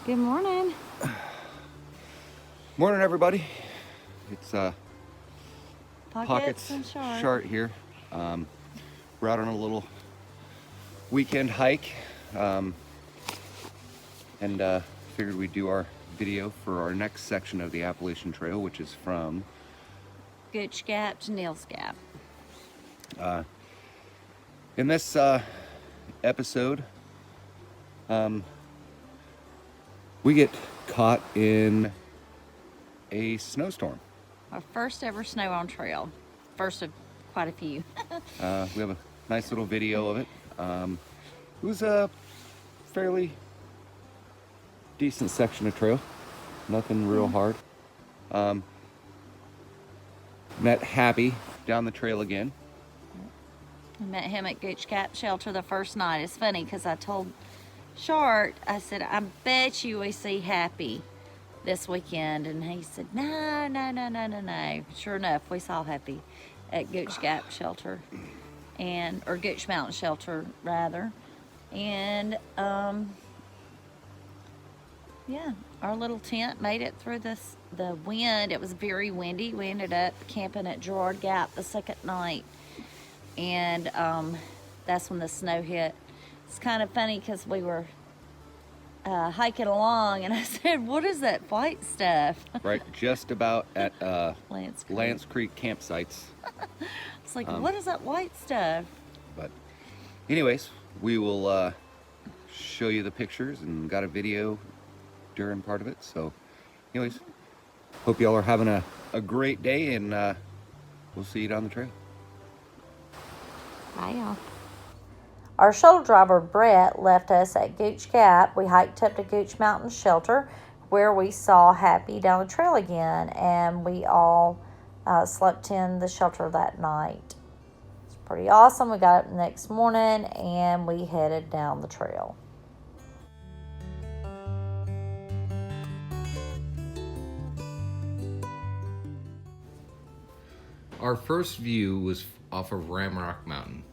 Good morning. Morning, everybody. It's Pockets and Shart here. We're out on a little weekend hike, and figured we'd do our video for our next section of the Appalachian Trail, which is from Gooch Gap to Neel's Gap. In this episode, we get caught in a snowstorm. Our first ever snow on trail. First of quite a few. We have a nice little video of it. It was a fairly decent section of trail. Nothing real hard. Met Happy down the trail again. I met him at Gooch Gap shelter the first night. It's funny because I told Shart, I said, I bet you we see Happy this weekend. And he said, no. Sure enough, we saw Happy at Gooch Gap shelter, or Gooch Mountain shelter rather. And yeah, our little tent made it through the wind. It was very windy. We ended up camping at Neel Gap the second night. And that's when the snow hit. It's kind of funny because we were hiking along, and I said, what is that white stuff? Right, just about at Lance Creek campsites. It's like, what is that white stuff? But anyways, we will show you the pictures, and got a video during part of it. So anyways, hope y'all are having a great day, and we'll see you down the trail. Bye, y'all. Our shuttle driver, Brett, left us at Gooch Gap. We hiked up to Gooch Mountain Shelter, where we saw Happy down the trail again, and we all slept in the shelter that night. It's pretty awesome. We got up the next morning, and we headed down the trail. Our first view was off of Ramrock Mountain.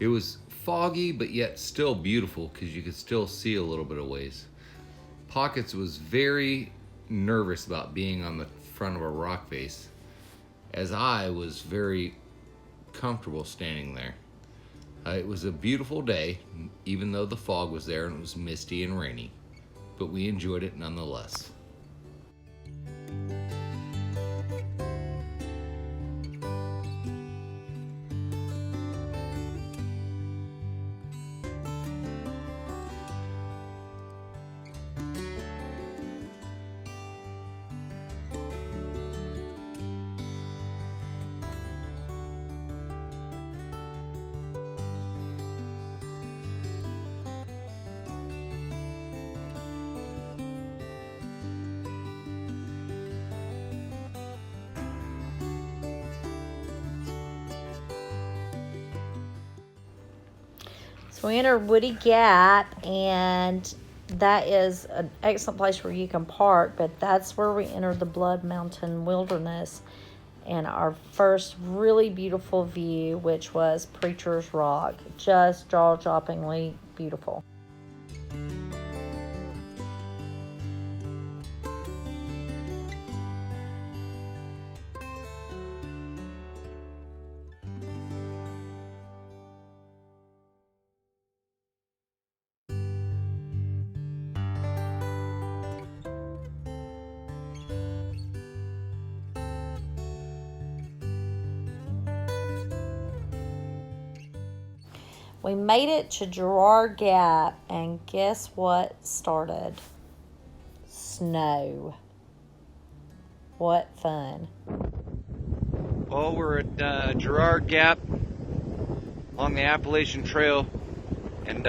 It was foggy, but yet still beautiful because you could still see a little bit of ways. Pockets was very nervous about being on the front of a rock face, as I was very comfortable standing there. It was a beautiful day, even though the fog was there and it was misty and rainy, but we enjoyed it nonetheless. So we entered Woody Gap, and that is an excellent place where you can park, but that's where we entered the Blood Mountain Wilderness and our first really beautiful view, which was Preacher's Rock. Just jaw-droppingly beautiful. We made it to Neel Gap, and guess what started? Snow. What fun. Well, we're at Neel Gap along the Appalachian Trail, and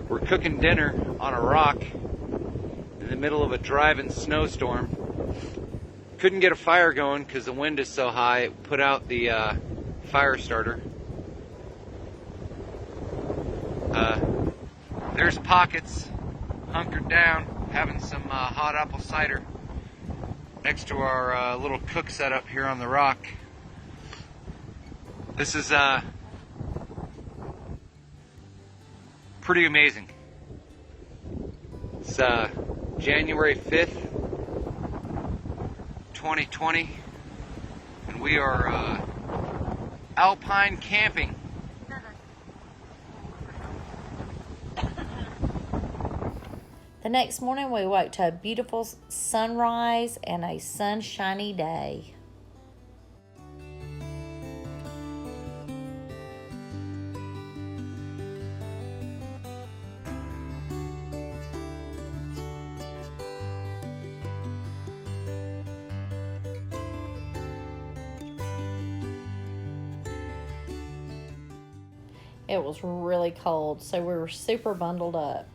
we're cooking dinner on a rock in the middle of a driving snowstorm. Couldn't get a fire going because the wind is so high. It put out the fire starter. There's Pockets, hunkered down, having some hot apple cider next to our little cook setup here on the rock. This is pretty amazing. It's January 5th, 2020, and we are alpine camping. The next morning we woke to a beautiful sunrise and a sunshiny day. It was really cold, so we were super bundled up.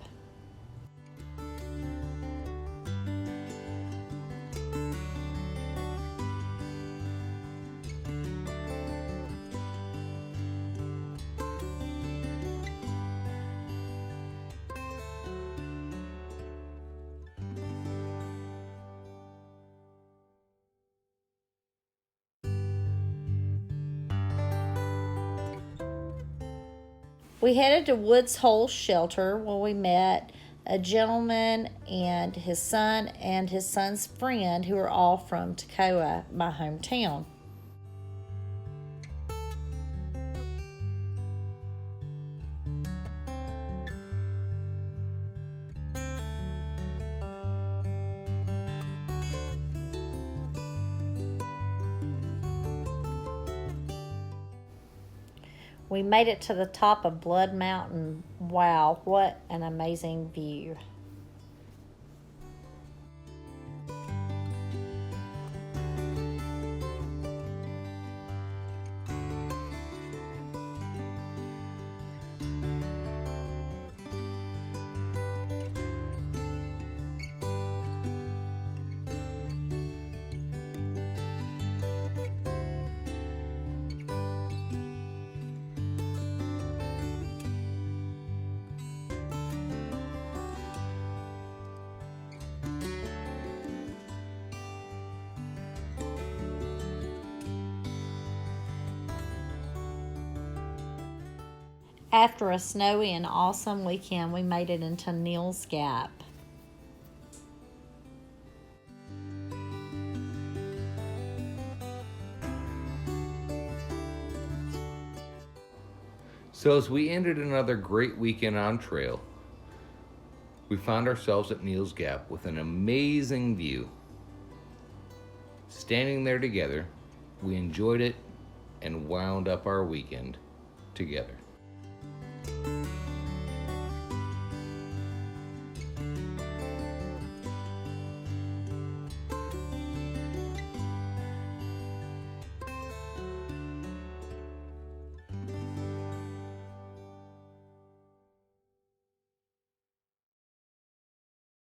We headed to Woods Hole Shelter where we met a gentleman and his son's friend who are all from Toccoa, my hometown. We made it to the top of Blood Mountain. Wow, what an amazing view. After a snowy and awesome weekend, we made it into Neel's Gap. So as we ended another great weekend on trail, we found ourselves at Neel's Gap with an amazing view. Standing there together, we enjoyed it and wound up our weekend together.